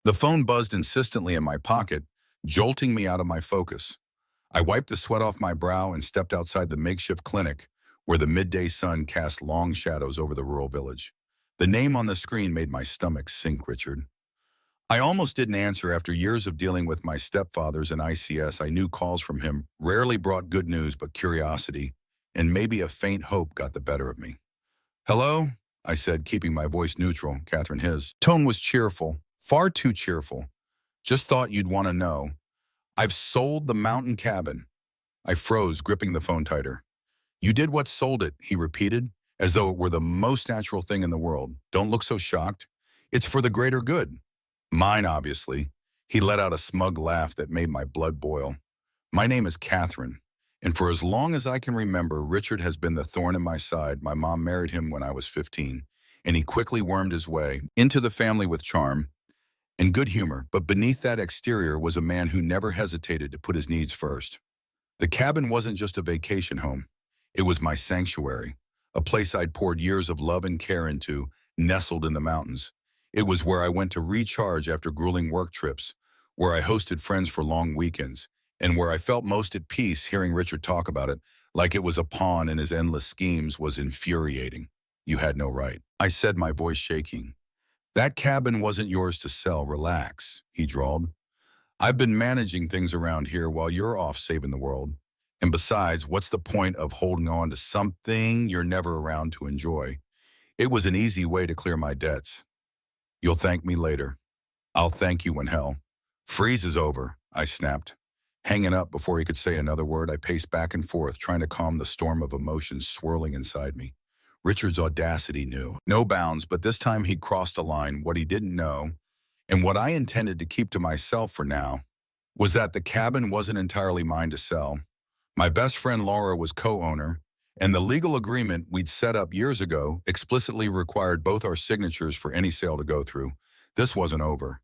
The phone buzzed insistently in my pocket, jolting me out of my focus. I wiped the sweat off my brow and stepped outside the makeshift clinic, where the midday sun cast long shadows over the rural village. The name on the screen made my stomach sink, Richard. I almost didn't answer. After years of dealing with my stepfathers and ICS. I knew calls from him rarely brought good news, but curiosity and maybe a faint hope got the better of me. "Hello?" I said, keeping my voice neutral. Catherine, his tone was cheerful, far too cheerful. "Just thought you'd want to know. I've sold the mountain cabin." I froze, gripping the phone tighter. "You did what? Sold it," he repeated, as though it were the most natural thing in the world. "Don't look so shocked. It's for the greater good." "Mine, obviously." He let out a smug laugh that made my blood boil. "My name is Catherine, and for as long as I can remember, Richard has been the thorn in my side. My mom married him when I was 15, and he quickly wormed his way into the family with charm and good humor, but beneath that exterior was a man who never hesitated to put his needs first. The cabin wasn't just a vacation home. It was my sanctuary, a place I'd poured years of love and care into, nestled in the mountains. It was where I went to recharge after grueling work trips, where I hosted friends for long weekends, and where I felt most at peace. Hearing Richard talk about it, like it was a pawn in his endless schemes, was infuriating. "You had no right," I said, my voice shaking. "That cabin wasn't yours to sell. Relax," he drawled. "I've been managing things around here while you're off saving the world. And besides, what's the point of holding on to something you're never around to enjoy? It was an easy way to clear my debts." "You'll thank me later." "I'll thank you when hell freezes over," I snapped. Hanging up before he could say another word, I paced back and forth, trying to calm the storm of emotions swirling inside me. Richard's audacity knew no bounds, but this time he'd crossed a line. What he didn't know, and what I intended to keep to myself for now, was that the cabin wasn't entirely mine to sell. My best friend Laura was co-owner, and the legal agreement we'd set up years ago explicitly required both our signatures for any sale to go through. This wasn't over.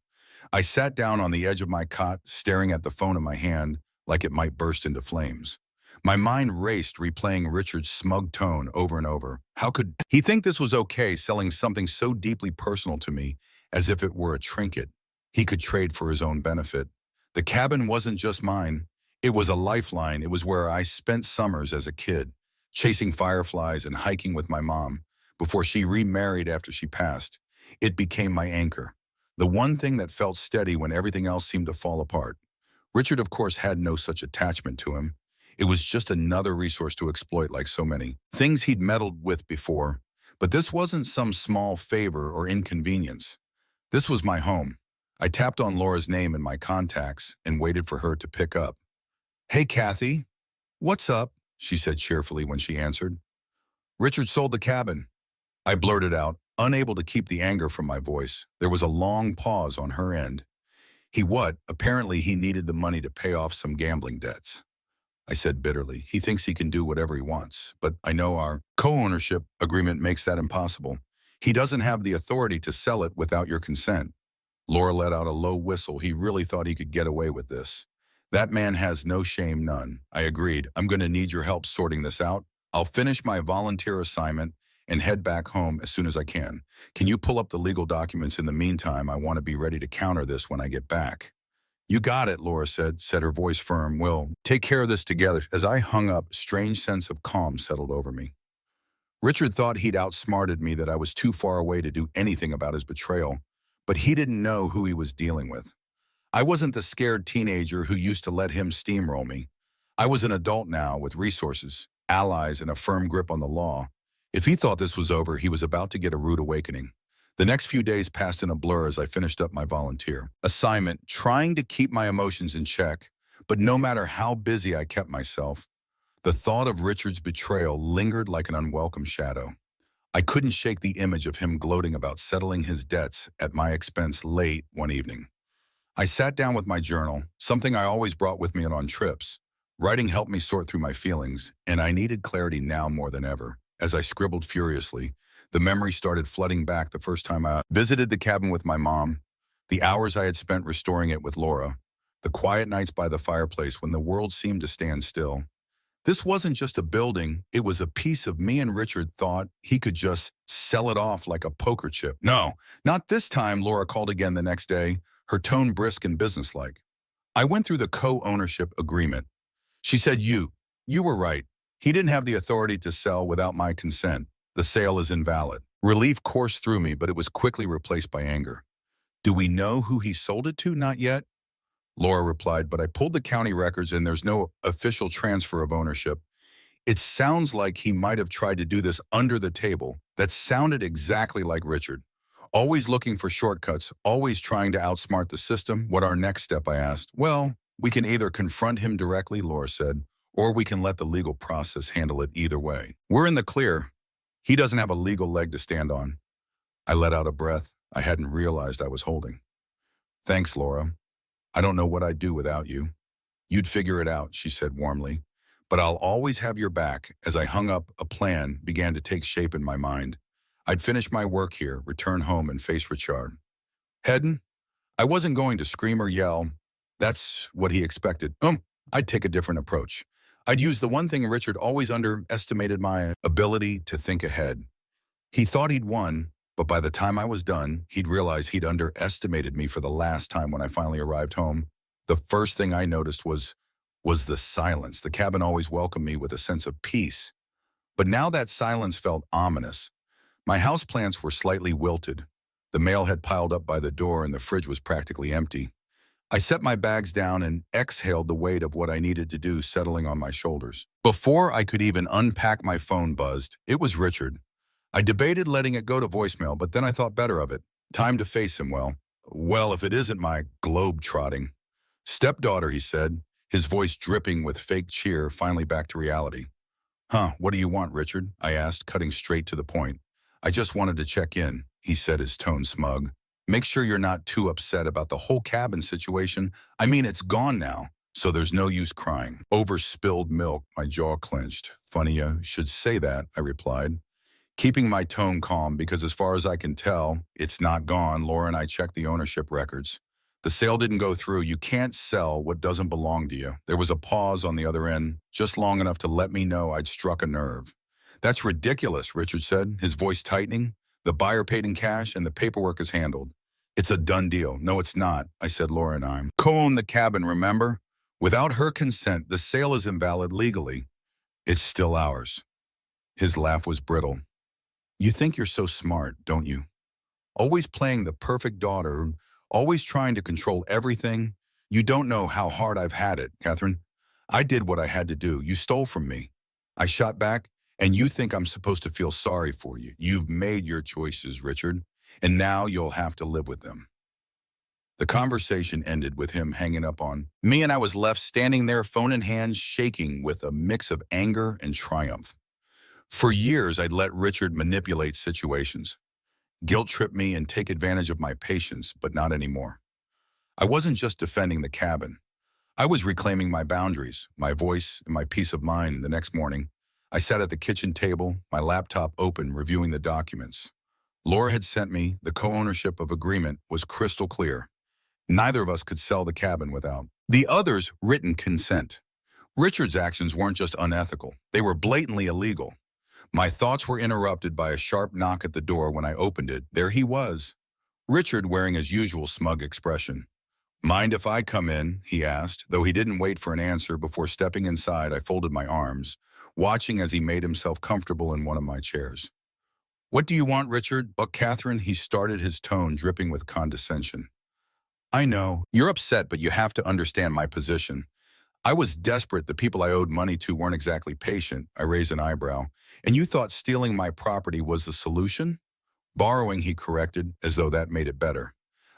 I sat down on the edge of my cot, staring at the phone in my hand like it might burst into flames. My mind raced, replaying Richard's smug tone over and over. How could he think this was okay, selling something so deeply personal to me, as if it were a trinket he could trade for his own benefit? The cabin wasn't just mine. It was a lifeline. It was where I spent summers as a kid, chasing fireflies and hiking with my mom before she remarried after she passed. It became my anchor, the one thing that felt steady when everything else seemed to fall apart. Richard, of course, had no such attachment to him. It was just another resource to exploit, like so many things he'd meddled with before. But this wasn't some small favor or inconvenience. This was my home. I tapped on Laura's name in my contacts and waited for her to pick up. "Hey, Kathy." "What's up?" she said cheerfully when she answered. "Richard sold the cabin," I blurted out, unable to keep the anger from my voice. There was a long pause on her end. "He what?" "Apparently he needed the money to pay off some gambling debts," I said bitterly. "He thinks he can do whatever he wants, but I know our co-ownership agreement makes that impossible. He doesn't have the authority to sell it without your consent." Laura let out a low whistle. "He really thought he could get away with this. That man has no shame, none." I agreed. "I'm going to need your help sorting this out. I'll finish my volunteer assignment and head back home as soon as I can. Can you pull up the legal documents in the meantime? I want to be ready to counter this when I get back." "You got it," Laura said, her voice firm. "We'll take care of this together." As I hung up, a strange sense of calm settled over me. Richard thought he'd outsmarted me, that I was too far away to do anything about his betrayal, but he didn't know who he was dealing with. I wasn't the scared teenager who used to let him steamroll me. I was an adult now, with resources, allies, and a firm grip on the law. If he thought this was over, he was about to get a rude awakening. The next few days passed in a blur as I finished up my volunteer assignment, trying to keep my emotions in check. But no matter how busy I kept myself, the thought of Richard's betrayal lingered like an unwelcome shadow. I couldn't shake the image of him gloating about settling his debts at my expense late one evening. I sat down with my journal, something I always brought with me on trips. Writing helped me sort through my feelings, and I needed clarity now more than ever. As I scribbled furiously, the memory started flooding back. The first time I visited the cabin with my mom, the hours I had spent restoring it with Laura, the quiet nights by the fireplace when the world seemed to stand still. This wasn't just a building, it was a piece of me, and Richard thought he could just sell it off like a poker chip. "No, not this time," Laura called again the next day, her tone brisk and businesslike. I went through the co-ownership agreement. She said, you were right. He didn't have the authority to sell without my consent. The sale is invalid. Relief coursed through me, but it was quickly replaced by anger. Do we know who he sold it to? Not yet. Laura replied, but I pulled the county records and there's no official transfer of ownership. It sounds like he might have tried to do this under the table. That sounded exactly like Richard. Always looking for shortcuts, always trying to outsmart the system. What our next step, I asked. Well, we can either confront him directly, Laura said, or we can let the legal process handle it either way. We're in the clear. He doesn't have a legal leg to stand on. I let out a breath I hadn't realized I was holding. Thanks, Laura. I don't know what I'd do without you. You'd figure it out, she said warmly. But I'll always have your back. As I hung up, a plan began to take shape in my mind. I'd finish my work here, return home, and face Richard. Heading? I wasn't going to scream or yell. That's what he expected. I'd take a different approach. I'd use the one thing Richard always underestimated: my ability to think ahead. He thought he'd won, but by the time I was done, he'd realized he'd underestimated me for the last time. When I finally arrived home, the first thing I noticed was the silence. The cabin always welcomed me with a sense of peace. But now that silence felt ominous. My houseplants were slightly wilted. The mail had piled up by the door and the fridge was practically empty. I set my bags down and exhaled, the weight of what I needed to do settling on my shoulders. Before I could even unpack, my phone buzzed. It was Richard. I debated letting it go to voicemail, but then I thought better of it. Time to face him. Well, if it isn't my globe-trotting stepdaughter, he said, his voice dripping with fake cheer, finally back to reality. What do you want, Richard? I asked, cutting straight to the point. I just wanted to check in, he said, his tone smug. Make sure you're not too upset about the whole cabin situation. I mean, it's gone now, so there's no use crying. Over spilled milk, my jaw clenched. Funny you should say that, I replied, keeping my tone calm, because as far as I can tell, it's not gone. Laura and I checked the ownership records. The sale didn't go through. You can't sell what doesn't belong to you. There was a pause on the other end, just long enough to let me know I'd struck a nerve. That's ridiculous, Richard said, his voice tightening. The buyer paid in cash and the paperwork is handled. It's a done deal. No, it's not, I said. Laura and I co-own the cabin, remember? Without her consent, the sale is invalid legally. It's still ours. His laugh was brittle. You think you're so smart, don't you? Always playing the perfect daughter, always trying to control everything. You don't know how hard I've had it, Catherine. I did what I had to do. You stole from me. I shot back, and you think I'm supposed to feel sorry for you. You've made your choices, Richard, and now you'll have to live with them. The conversation ended with him hanging up on me, and I was left standing there, phone in hand, shaking with a mix of anger and triumph. For years, I'd let Richard manipulate situations, guilt-trip me, and take advantage of my patience, but not anymore. I wasn't just defending the cabin. I was reclaiming my boundaries, my voice, and my peace of mind. The next morning, I sat at the kitchen table, my laptop open, reviewing the documents. Laura had sent me. The co-ownership of agreement was crystal clear. Neither of us could sell the cabin without the other's written consent. Richard's actions weren't just unethical. They were blatantly illegal. My thoughts were interrupted by a sharp knock at the door. When I opened it, there he was, Richard, wearing his usual smug expression. Mind if I come in? He asked, though he didn't wait for an answer. Before stepping inside, I folded my arms, watching as he made himself comfortable in one of my chairs. What do you want, Richard? But Catherine, he started, his tone dripping with condescension. I know, you're upset, but you have to understand my position. I was desperate. The people I owed money to weren't exactly patient. I raised an eyebrow. And you thought stealing my property was the solution? Borrowing, he corrected, as though that made it better.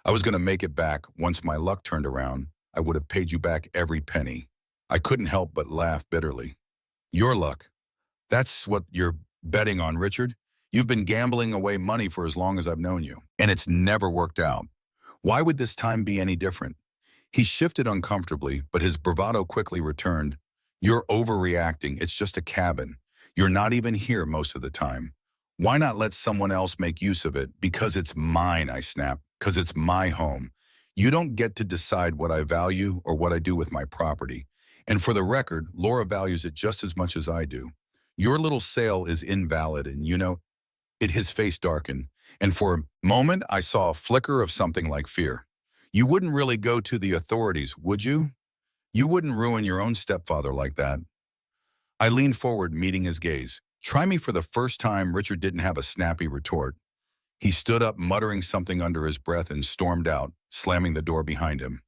I was going to make it back. Once my luck turned around, I would have paid you back every penny. I couldn't help but laugh bitterly. Your luck. That's what you're betting on, Richard. You've been gambling away money for as long as I've known you, and it's never worked out. Why would this time be any different? He shifted uncomfortably, but his bravado quickly returned. You're overreacting. It's just a cabin. You're not even here most of the time. Why not let someone else make use of it? Because it's mine, I snapped. Because it's my home. You don't get to decide what I value or what I do with my property. And for the record, Laura values it just as much as I do. Your little sale is invalid, and his face darkened, and for a moment I saw a flicker of something like fear. You wouldn't really go to the authorities, would you? You wouldn't ruin your own stepfather like that. I leaned forward, meeting his gaze. Try me for the first time. Richard didn't have a snappy retort. He stood up, muttering something under his breath, and stormed out, slamming the door behind him.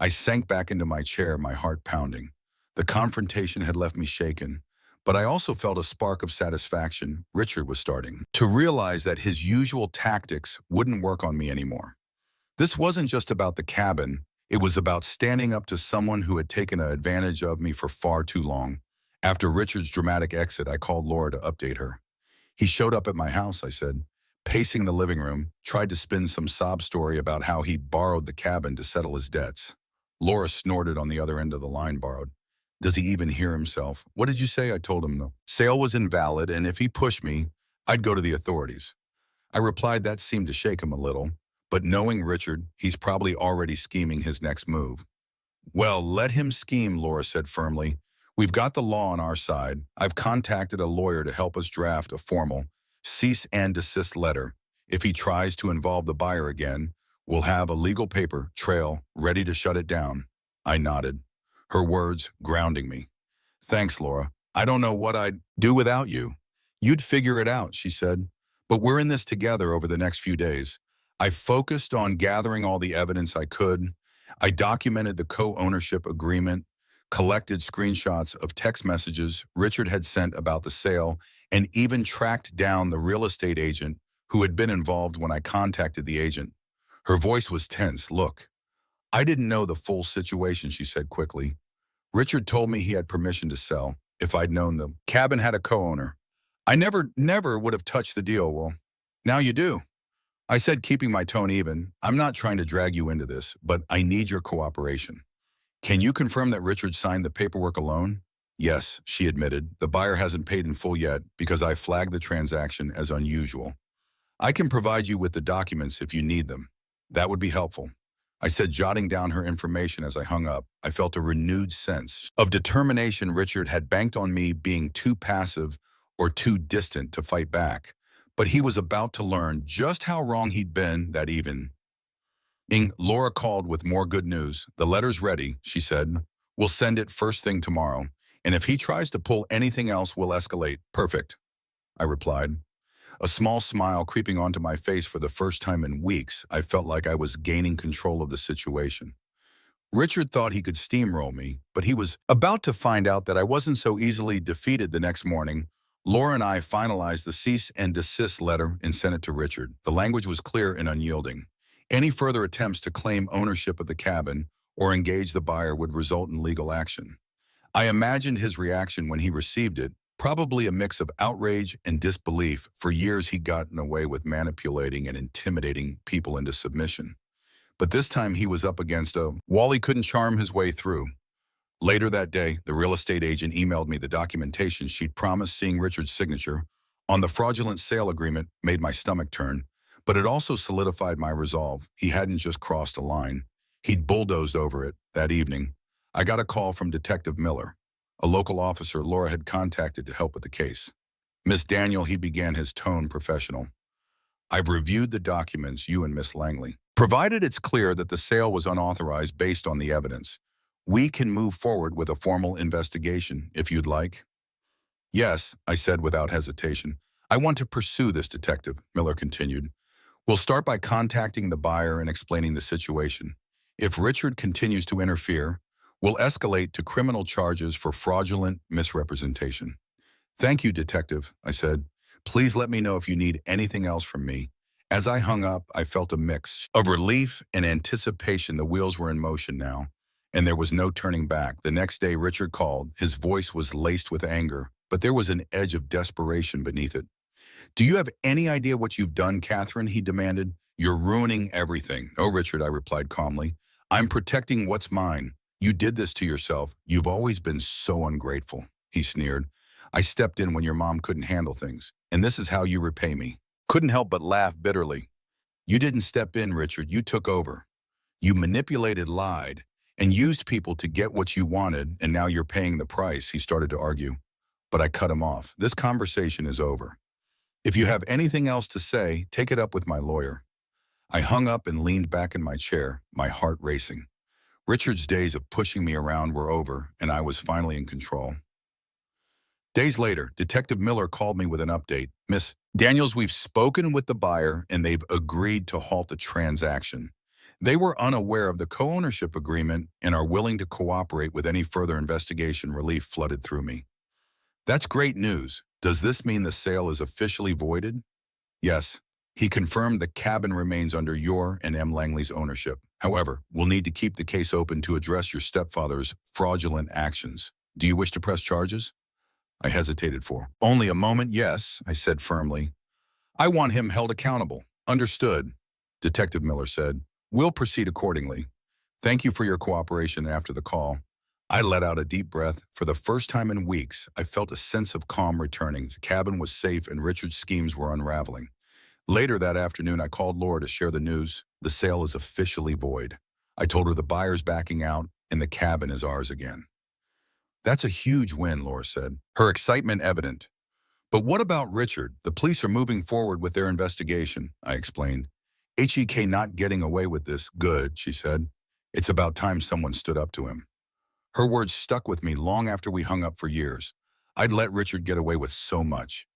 I sank back into my chair, my heart pounding. The confrontation had left me shaken, but I also felt a spark of satisfaction. Richard was starting to realize that his usual tactics wouldn't work on me anymore. This wasn't just about the cabin. It was about standing up to someone who had taken advantage of me for far too long. After Richard's dramatic exit, I called Laura to update her. He showed up at my house, I said, pacing the living room, tried to spin some sob story about how he borrowed the cabin to settle his debts. Laura snorted on the other end of the line. Borrowed. Does he even hear himself? What did you say? I told him the sale was invalid, and if he pushed me, I'd go to the authorities. I replied that seemed to shake him a little, but knowing Richard, he's probably already scheming his next move. Well, let him scheme, Laura said firmly. We've got the law on our side. I've contacted a lawyer to help us draft a formal cease-and-desist letter. If he tries to involve the buyer again, we'll have a legal paper trail ready to shut it down. I nodded, her words grounding me. Thanks, Laura. I don't know what I'd do without you. You'd figure it out, she said. But we're in this together over the next few days. I focused on gathering all the evidence I could. I documented the co-ownership agreement, collected screenshots of text messages Richard had sent about the sale, and even tracked down the real estate agent who had been involved when I contacted the agent. Her voice was tense. Look, I didn't know the full situation, she said quickly. Richard told me he had permission to sell if I'd known the cabin had a co-owner. I never would have touched the deal. Well, now you do. I said, keeping my tone even. I'm not trying to drag you into this, but I need your cooperation. Can you confirm that Richard signed the paperwork alone? Yes, she admitted. The buyer hasn't paid in full yet because I flagged the transaction as unusual. I can provide you with the documents if you need them. That would be helpful. I said, jotting down her information as I hung up. I felt a renewed sense of determination. Richard had banked on me being too passive or too distant to fight back, but he was about to learn just how wrong he'd been that evening. Laura called with more good news. The letter's ready, she said. We'll send it first thing tomorrow, and if he tries to pull anything else, we'll escalate. Perfect, I replied. A small smile creeping onto my face. For the first time in weeks, I felt like I was gaining control of the situation. Richard thought he could steamroll me, but he was about to find out that I wasn't so easily defeated. The next morning, Laura and I finalized the cease and desist letter and sent it to Richard. The language was clear and unyielding. Any further attempts to claim ownership of the cabin or engage the buyer would result in legal action. I imagined his reaction when he received it, probably a mix of outrage and disbelief. For years, he'd gotten away with manipulating and intimidating people into submission. But this time he was up against a wall he couldn't charm his way through. Later that day, the real estate agent emailed me the documentation she'd promised. Seeing Richard's signature on the fraudulent sale agreement made my stomach turn, but it also solidified my resolve. He hadn't just crossed a line. He'd bulldozed over it. That evening, I got a call from Detective Miller, a local officer Laura had contacted to help with the case. Miss Daniel, he began, his tone professional. I've reviewed the documents, you and Miss Langley. Provided it's clear that the sale was unauthorized based on the evidence, we can move forward with a formal investigation, if you'd like. Yes, I said without hesitation. I want to pursue this, Detective, Miller continued. We'll start by contacting the buyer and explaining the situation. If Richard continues to interfere, we'll escalate to criminal charges for fraudulent misrepresentation. Thank you, Detective, I said. Please let me know if you need anything else from me. As I hung up, I felt a mix of relief and anticipation. The wheels were in motion now, and there was no turning back. The next day, Richard called. His voice was laced with anger, but there was an edge of desperation beneath it. Do you have any idea what you've done, Catherine? He demanded. You're ruining everything. No, Richard, I replied calmly. I'm protecting what's mine. You did this to yourself. You've always been so ungrateful, he sneered. I stepped in when your mom couldn't handle things, and this is how you repay me. Couldn't help but laugh bitterly. You didn't step in, Richard. You took over. You manipulated, lied, and used people to get what you wanted, and now you're paying the price, he started to argue. But I cut him off. This conversation is over. If you have anything else to say, take it up with my lawyer. I hung up and leaned back in my chair, my heart racing. Richard's days of pushing me around were over, and I was finally in control. Days later, Detective Miller called me with an update. Miss Daniels, we've spoken with the buyer, and they've agreed to halt the transaction. They were unaware of the co-ownership agreement and are willing to cooperate with any further investigation. Relief flooded through me. That's great news. Does this mean the sale is officially voided? Yes. He confirmed the cabin remains under your and M. Langley's ownership. However, we'll need to keep the case open to address your stepfather's fraudulent actions. Do you wish to press charges? I hesitated for only a moment. Yes, I said firmly. I want him held accountable. Understood, Detective Miller said. We'll proceed accordingly. Thank you for your cooperation after the call. I let out a deep breath. For the first time in weeks, I felt a sense of calm returning. The cabin was safe and Richard's schemes were unraveling. Later that afternoon, I called Laura to share the news. The sale is officially void. I told her the buyer's backing out and the cabin is ours again. That's a huge win, Laura said, her excitement evident. But what about Richard? The police are moving forward with their investigation, I explained. HEK not getting away with this. Good, she said. It's about time someone stood up to him. Her words stuck with me long after we hung up for years. I'd let Richard get away with so much.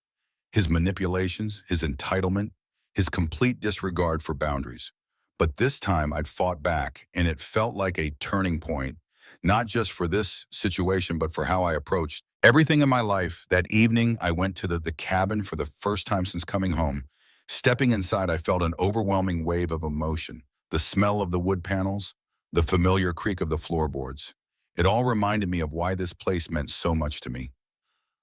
His manipulations, his entitlement, his complete disregard for boundaries. But this time I'd fought back, and it felt like a turning point, not just for this situation, but for how I approached everything in my life. That evening, I went to the cabin for the first time since coming home. Stepping inside, I felt an overwhelming wave of emotion. The smell of the wood panels, the familiar creak of the floorboards. It all reminded me of why this place meant so much to me.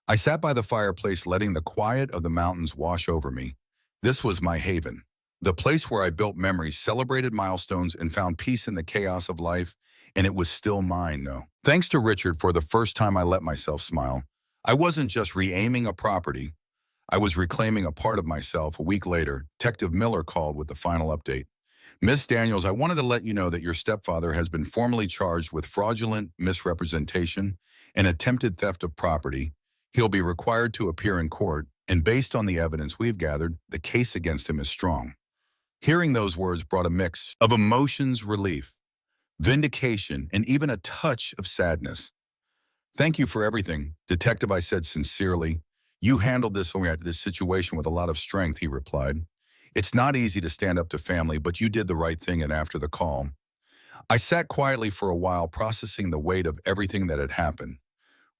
I sat by the fireplace, letting the quiet of the mountains wash over me. This was my haven, the place where I built memories, celebrated milestones, and found peace in the chaos of life, and it was still mine, no. Thanks to Richard, for the first time I let myself smile. I wasn't just re-aiming a property, I was reclaiming a part of myself. A week later, Detective Miller called with the final update. Miss Daniels, I wanted to let you know that your stepfather has been formally charged with fraudulent misrepresentation and attempted theft of property. He'll be required to appear in court, and based on the evidence we've gathered, the case against him is strong. Hearing those words brought a mix of emotions, relief, vindication, and even a touch of sadness. Thank you for everything, Detective, I said sincerely. You handled this situation with a lot of strength, he replied. It's not easy to stand up to family, but you did the right thing. And after the call, I sat quietly for a while, processing the weight of everything that had happened.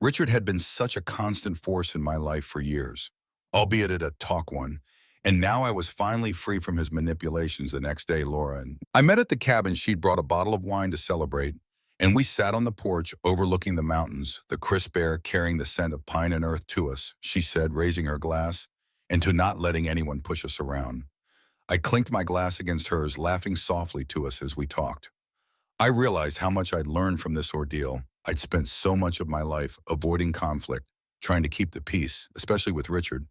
Richard had been such a constant force in my life for years, albeit a talk one, and now I was finally free from his manipulations. The next day, Laura and I met at the cabin. She'd brought a bottle of wine to celebrate, and we sat on the porch overlooking the mountains, the crisp air carrying the scent of pine and earth to us, she said, raising her glass, and to not letting anyone push us around. I clinked my glass against hers, laughing softly to us as we talked. I realized how much I'd learned from this ordeal. I'd spent so much of my life avoiding conflict, trying to keep the peace, especially with Richard.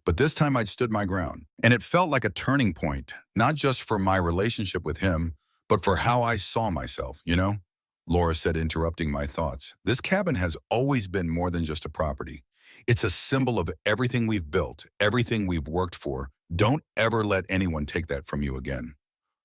But this time I'd stood my ground, and it felt like a turning point, not just for my relationship with him, but for how I saw myself, you know? Laura said, interrupting my thoughts. This cabin has always been more than just a property. It's a symbol of everything we've built, everything we've worked for. Don't ever let anyone take that from you again.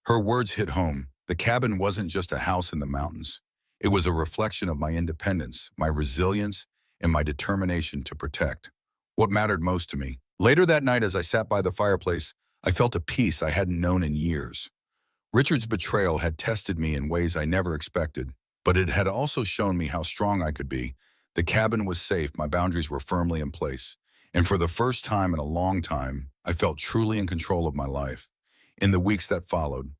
Her words hit home. The cabin wasn't just a house in the mountains. It was a reflection of my independence, my resilience, and my determination to protect what mattered most to me. Later that night, as I sat by the fireplace, I felt a peace I hadn't known in years. Richard's betrayal had tested me in ways I never expected, but it had also shown me how strong I could be. The cabin was safe, my boundaries were firmly in place, and for the first time in a long time, I felt truly in control of my life. In the weeks that followed,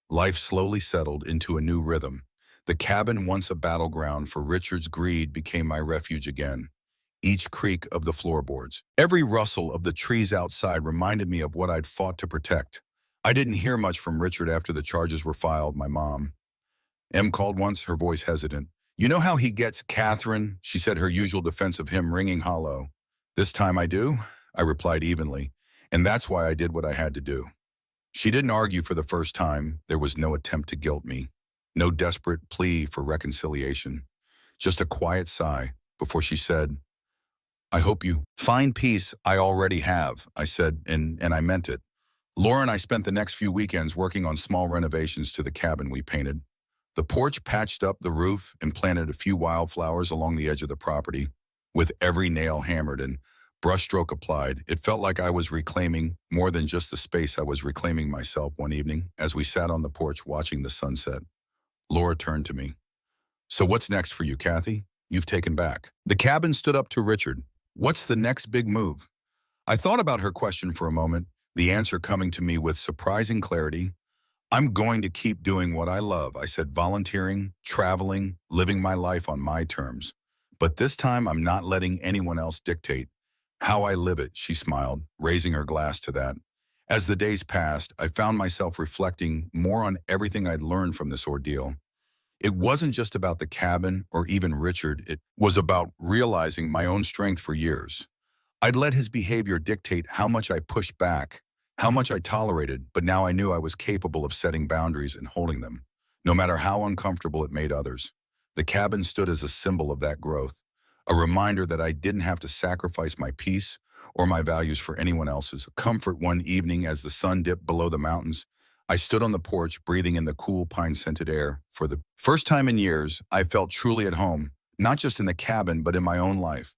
life slowly settled into a new rhythm. The cabin, once a battleground for Richard's greed, became my refuge again. Each creak of the floorboards, every rustle of the trees outside reminded me of what I'd fought to protect. I didn't hear much from Richard after the charges were filed. My mom, Em, called once, her voice hesitant. You know how he gets, Catherine, she said, her usual defense of him ringing hollow. This time I do, I replied evenly, and that's why I did what I had to do. She didn't argue for the first time. There was no attempt to guilt me, no desperate plea for reconciliation, just a quiet sigh before she said, I hope you find peace. I already have, I said, and I meant it. Laura and I spent the next few weekends working on small renovations to the cabin we painted. The porch patched up the roof and planted a few wildflowers along the edge of the property. With every nail hammered and brushstroke applied, it felt like I was reclaiming more than just the space. I was reclaiming myself. One evening, as we sat on the porch watching the sunset, Laura turned to me. "So what's next for you, Kathy? You've taken back." The cabin stood up to Richard. "What's the next big move?" I thought about her question for a moment, the answer coming to me with surprising clarity. "I'm going to keep doing what I love," I said, "volunteering, traveling, living my life on my terms. But this time I'm not letting anyone else dictate how I live it," she smiled, raising her glass to that. As the days passed, I found myself reflecting more on everything I'd learned from this ordeal. It wasn't just about the cabin or even Richard. It was about realizing my own strength for years. I'd let his behavior dictate how much I pushed back, how much I tolerated, but now I knew I was capable of setting boundaries and holding them, no matter how uncomfortable it made others. The cabin stood as a symbol of that growth, a reminder that I didn't have to sacrifice my peace or my values for anyone else's. Comfort. One evening, as the sun dipped below the mountains, I stood on the porch, breathing in the cool pine-scented air. For the first time in years, I felt truly at home, not just in the cabin, but in my own life.